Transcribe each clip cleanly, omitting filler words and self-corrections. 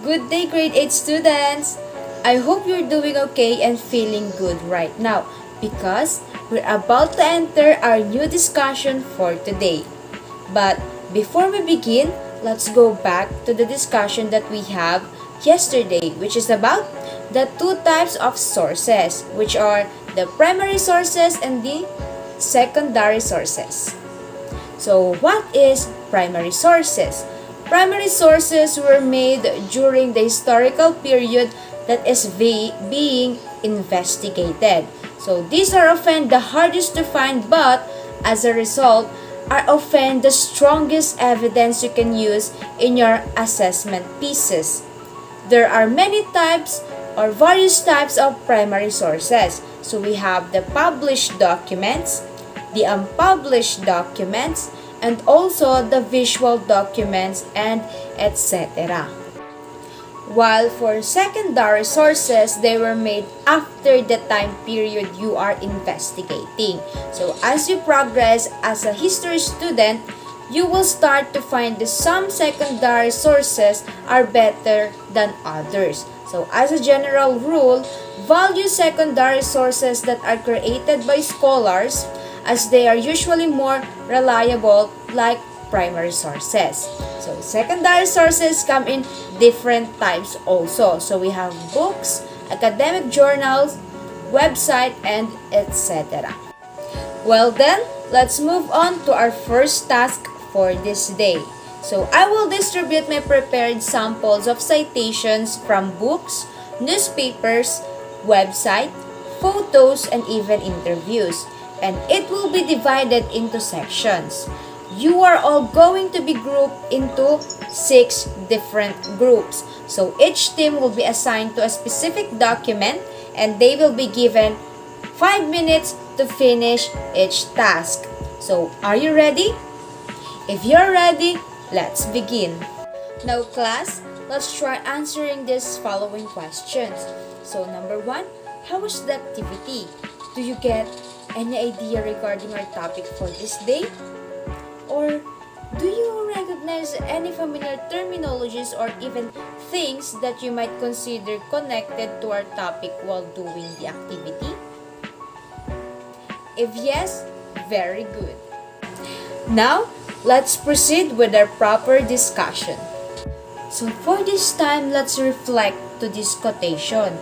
Good day, grade 8 students! I hope you're doing okay and feeling good right now because we're about to enter our new discussion for today. But before we begin, let's go back to the discussion that we have yesterday, which is about the two types of sources, which are the primary sources and the secondary sources. So, what is primary sources? Primary sources were made during the historical period that is being investigated. So, these are often the hardest to find, but as a result, are often the strongest evidence you can use in your assessment pieces. There are many types or various types of primary sources. So, we have the published documents, the unpublished documents, and also the visual documents and etc. While for secondary sources, they were made after the time period you are investigating. So as you progress as a history student, you will start to find that some secondary sources are better than others. So as a general rule, value secondary sources that are created by scholars as they are usually more reliable like primary sources. So secondary sources come in different types also. So we have books, academic journals, website, and etc. Well then, let's move on to our first task for this day. So I will distribute my prepared samples of citations from books, newspapers, website, photos, and even interviews. And it will be divided into sections. You are all going to be grouped into 6 different groups. So each team will be assigned to a specific document and they will be given 5 minutes to finish each task. So are you ready? If you're ready, let's begin. Now class, let's try answering these following questions. So number 1, how was the activity? Do you get any idea regarding our topic for this day? Or do you recognize any familiar terminologies or even things that you might consider connected to our topic while doing the activity? If yes, very good. Now, let's proceed with our proper discussion. So for this time, let's reflect to this quotation.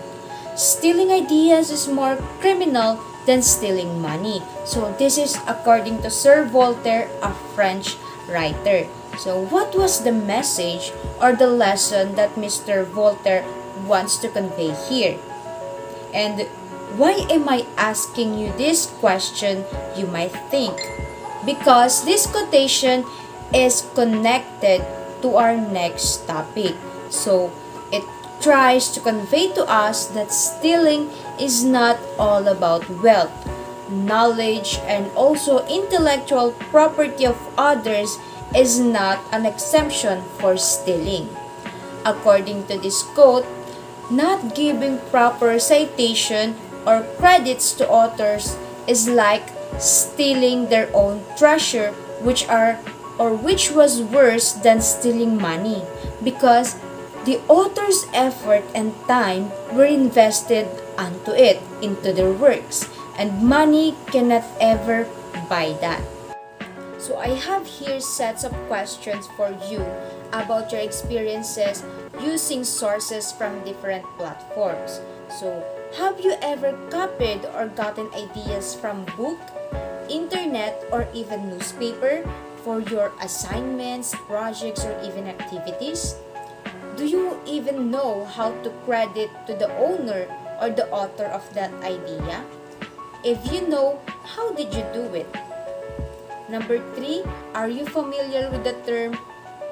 Stealing ideas is more criminal than stealing money. So this is according to Sir Voltaire, a French writer. So what was the message or the lesson that Mr. Voltaire wants to convey here? And why am I asking you this question, you might think? Because this quotation is connected to our next topic. So it tries to convey to us that stealing is not all about wealth, knowledge, and also intellectual property of others is not an exemption for stealing. According to this quote, not giving proper citation or credits to authors is like stealing their own treasure, which was worse than stealing money, because the author's effort and time were invested into their works, and money cannot ever buy that. So I have here sets of questions for you about your experiences using sources from different platforms. So have you ever copied or gotten ideas from book, internet, or even newspaper for your assignments, projects, or even activities? Do you even know how to credit to the owner or the author of that idea? If you know, how did you do it? Number 3, are you familiar with the term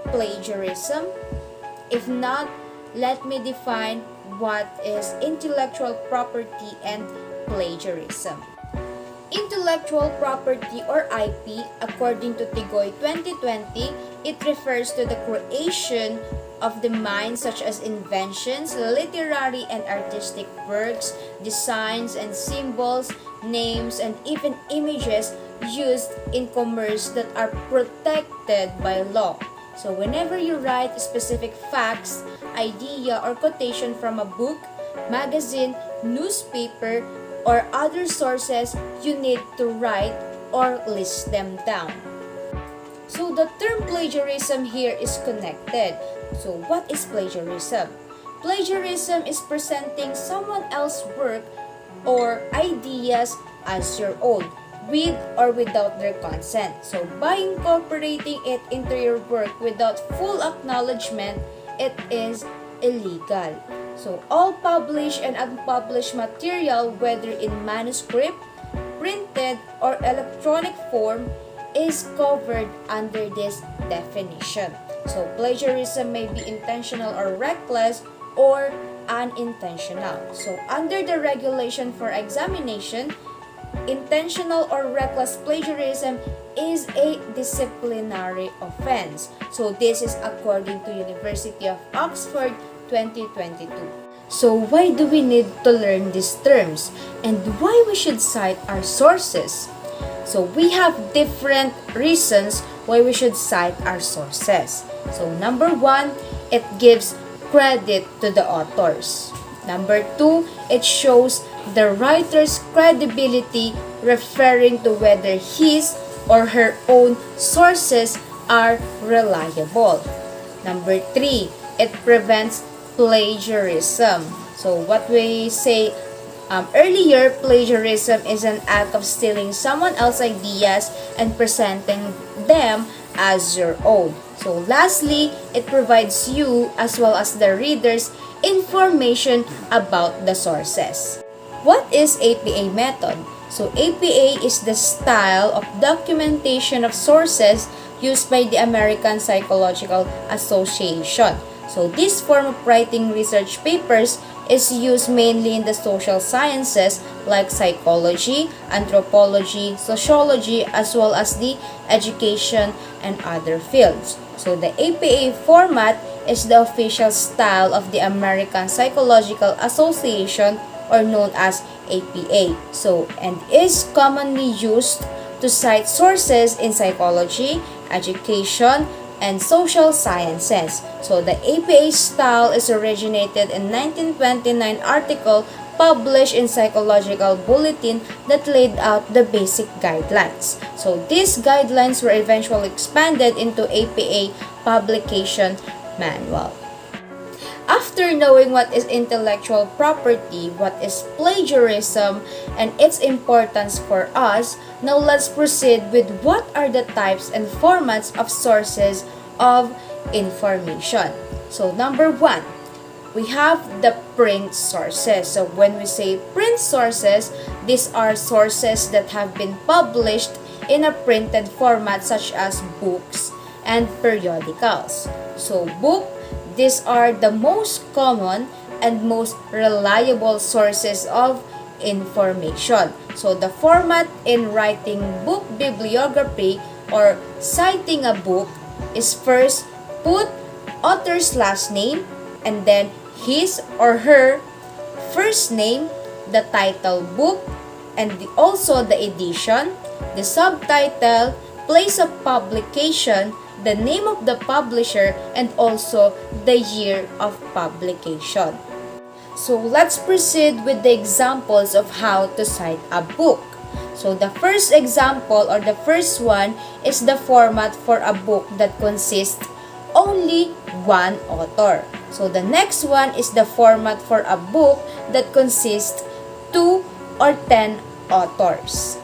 plagiarism? If not, let me define what is intellectual property and plagiarism. Intellectual property or IP, according to Tigoy 2020, it refers to the creation of the mind such as inventions, literary and artistic works, designs and symbols, names, and even images used in commerce that are protected by law. So whenever you write specific facts, idea or quotation from a book, magazine, newspaper, or other sources, you need to write or list them down. So the term plagiarism here is connected. So what is plagiarism? Plagiarism is presenting someone else's work or ideas as your own, with or without their consent. So by incorporating it into your work without full acknowledgement, it is illegal. So all published and unpublished material, whether in manuscript, printed, or electronic form, is covered under this definition. So plagiarism may be intentional or reckless, or unintentional. So under the regulation for examination, intentional or reckless plagiarism is a disciplinary offense. So this is according to University of Oxford 2022. So why do we need to learn these terms, and why we should cite our sources? So we have different reasons why we should cite our sources. So number one, it gives credit to the authors. Number two, it shows the writer's credibility, referring to whether his or her own sources are reliable. Number three, it prevents plagiarism. So what we say earlier, plagiarism is an act of stealing someone else's ideas and presenting them as your own. So lastly, it provides you as well as the readers information about the sources. What is APA method? So APA is the style of documentation of sources used by the American Psychological Association. So this form of writing research papers is used mainly in the social sciences like psychology, anthropology, sociology, as well as the education and other fields. So the APA format is the official style of the American Psychological Association, or known as APA. So, and is commonly used to cite sources in psychology, education, and social sciences. So the APA style is originated in 1929 article published in Psychological Bulletin that laid out the basic guidelines. So these guidelines were eventually expanded into APA publication manual. After knowing what is intellectual property, what is plagiarism, and its importance for us, now let's proceed with what are the types and formats of sources of information. So number one, we have the print sources. So when we say print sources, these are sources that have been published in a printed format such as books and periodicals. So these are the most common and most reliable sources of information. So the format in writing book bibliography or citing a book is first put author's last name and then his or her first name, the title book, and also the edition, the subtitle, place of publication, the name of the publisher, and also the year of publication. So let's proceed with the examples of how to cite a book. So the first example or the first one is the format for a book that consists only one author. So the next one is the format for a book that consists 2 or 10 authors.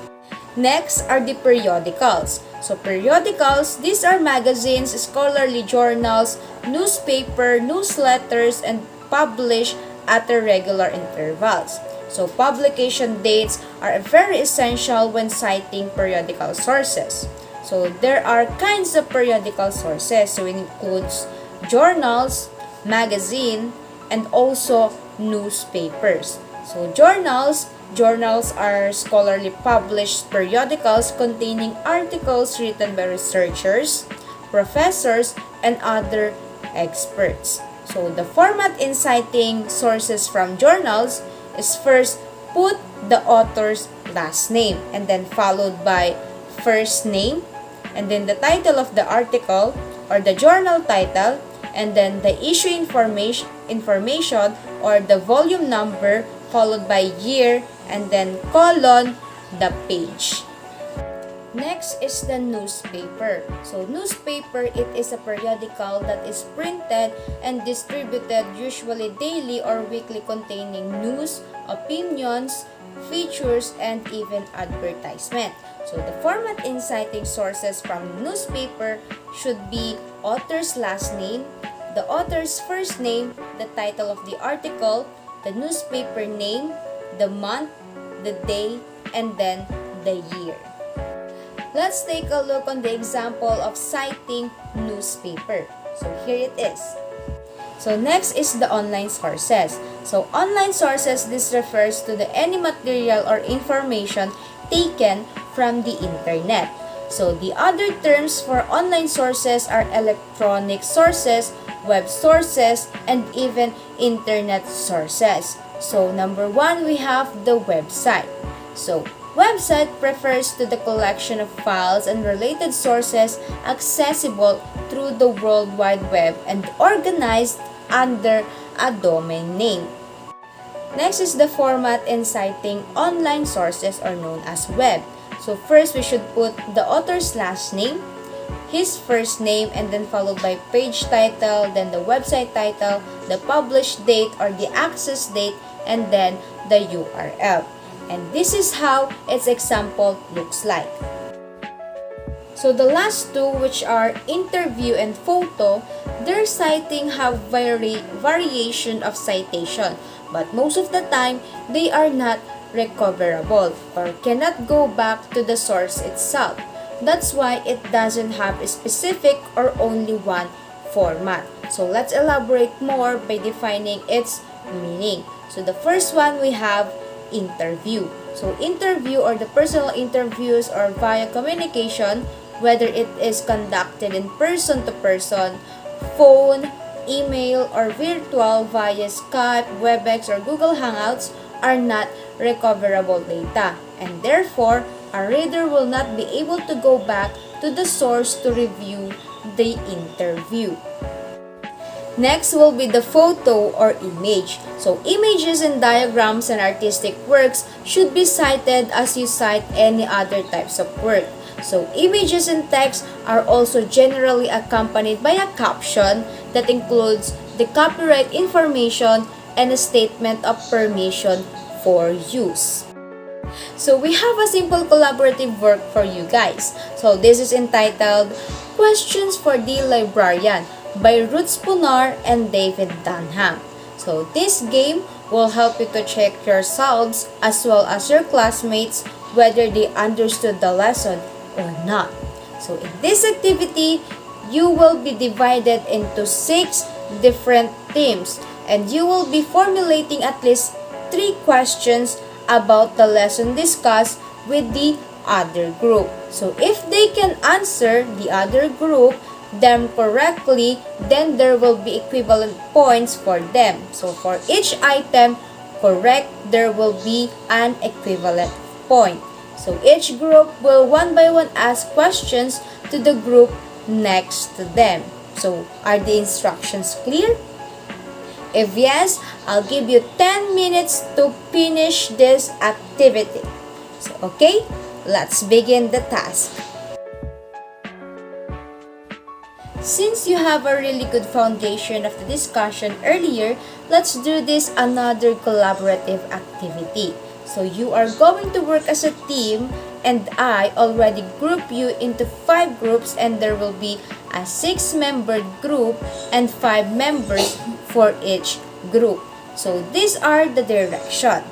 Next are the periodicals. So periodicals, these are magazines, scholarly journals, newspaper, newsletters, and published at irregular intervals. So publication dates are very essential when citing periodical sources. So there are kinds of periodical sources. So it includes journals, magazine, and also newspapers. So journals are scholarly published periodicals containing articles written by researchers, professors, and other experts. So the format in citing sources from journals is first put the author's last name and then followed by first name and then the title of the article or the journal title and then the issue information or the volume number, followed by year, and then colon, the page. Next is the newspaper. So newspaper, it is a periodical that is printed and distributed usually daily or weekly, containing news, opinions, features, and even advertisement. So the format in citing sources from newspaper should be author's last name, the author's first name, the title of the article, the newspaper name, the month, the day, and then the year. Let's take a look on the example of citing newspaper. So here it is. So next is the online sources. So online sources, this refers to any material or information taken from the internet. So the other terms for online sources are electronic sources, web sources, and even internet sources. So number one, we have the website. So website refers to the collection of files and related sources accessible through the World Wide Web and organized under a domain name. Next is the format in citing online sources, or known as web. So first, we should put the author's last name, his first name, and then followed by page title, then the website title, the published date or the access date, and then the URL. And this is how its example looks like. So the last two, which are interview and photo, their citing have variation of citation, but most of the time they are not recoverable or cannot go back to the source itself. That's why it doesn't have a specific or only one format. So let's elaborate more by defining its meaning. So the first one, we have interview. So interview, or the personal interviews or via communication, whether it is conducted in person to person, phone, email, or virtual via Skype, Webex, or Google Hangouts, are not recoverable data, and therefore a reader will not be able to go back to the source to review the interview. Next will be the photo or image. So images and diagrams and artistic works should be cited as you cite any other types of work. So images and text are also generally accompanied by a caption that includes the copyright information and a statement of permission for use. So we have a simple collaborative work for you guys. So this is entitled Questions for the Librarian by Ruth Spunar and David Dunham. So this game will help you to check yourselves as well as your classmates whether they understood the lesson or not. So in this activity, you will be divided into 6 different teams, and you will be formulating at least 3 questions about the lesson discussed with the other group. So if they can answer the other group them correctly, then there will be equivalent points for them. So for each item correct, there will be an equivalent point. So each group will one by one ask questions to the group next to them. So are the instructions clear? If yes, I'll give you 10 minutes to finish this activity. So okay, let's begin the task. Since you have a really good foundation of the discussion earlier, let's do this another collaborative activity. So you are going to work as a team, and I already group you into 5 groups, and there will be a 6-membered group and 5 members for each group. So these are the direction.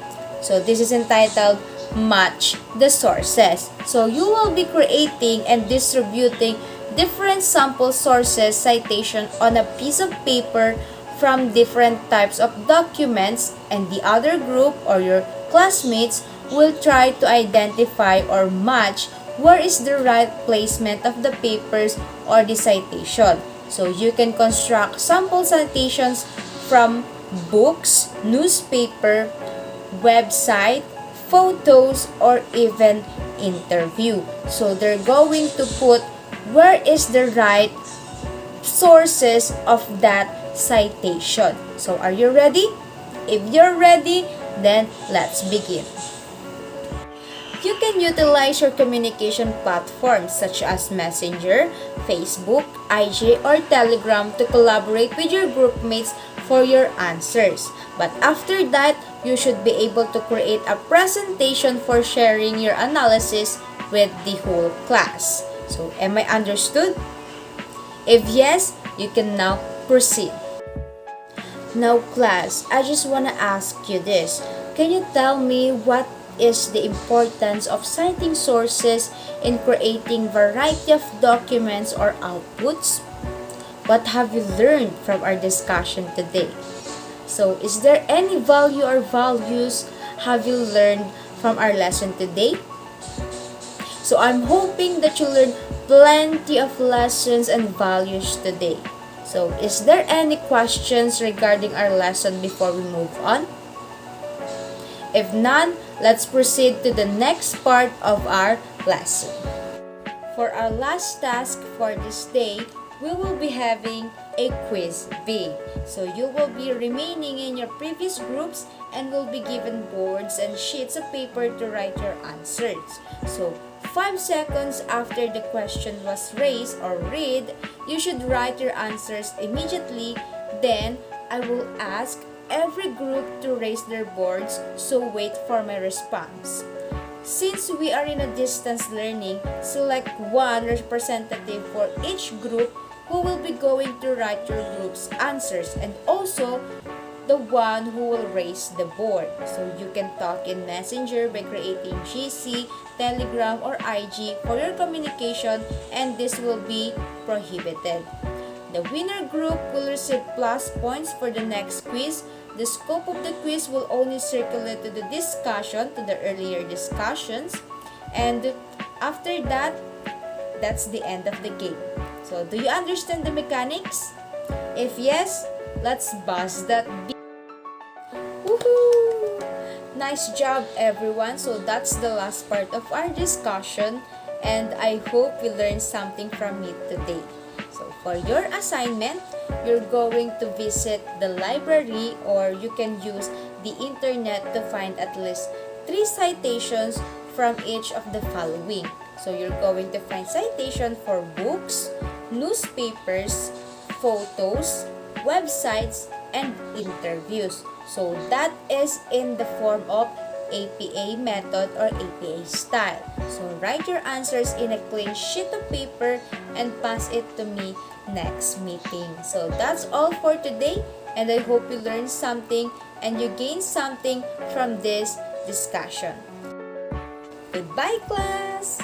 So this is entitled Match the Sources. So you will be creating and distributing different sample sources citation on a piece of paper from different types of documents, and the other group or your classmates will try to identify or match where is the right placement of the papers or the citation. So you can construct sample citations from books, newspaper, website, photos, or even interview. So they're going to put where is the right sources of that citation. So are you ready? If you're ready, then let's begin. You can utilize your communication platforms such as Messenger, Facebook, IG, or Telegram to collaborate with your groupmates for your answers. But after that, you should be able to create a presentation for sharing your analysis with the whole class. So, am I understood? If yes, you can now proceed. Now class, I just want to ask you this. Can you tell me what is the importance of citing sources in creating variety of documents or outputs? What have you learned from our discussion today? So, is there any value or values have you learned from our lesson today? So, I'm hoping that you learned plenty of lessons and values today. So, is there any questions regarding our lesson before we move on? If none, let's proceed to the next part of our lesson. For our last task for this day, we will be having a quiz B. So you will be remaining in your previous groups and will be given boards and sheets of paper to write your answers. So 5 seconds after the question was raised or read, you should write your answers immediately. Then I will ask every group to raise their boards, so wait for my response. Since we are in a distance learning, select one representative for each group who will be going to write your group's answers and also the one who will raise the board. So you can talk in Messenger by creating GC, Telegram, or IG for your communication, and this will be prohibited. The winner group will receive plus points for the next quiz. The scope of the quiz will only circulate to the discussion, to the earlier discussions. And after that, that's the end of the game. So, do you understand the mechanics? If yes, let's buzz that beat. Woohoo! Nice job, everyone. So, that's the last part of our discussion. And I hope you learned something from it today. So, for your assignment, you're going to visit the library or you can use the internet to find at least 3 citations from each of the following. So, you're going to find citation for books, newspapers, photos, websites, and interviews. So, that is in the form of APA method or APA style. So, write your answers in a clean sheet of paper and pass it to me next meeting. So, that's all for today and I hope you learned something and you gained something from this discussion. Goodbye, class!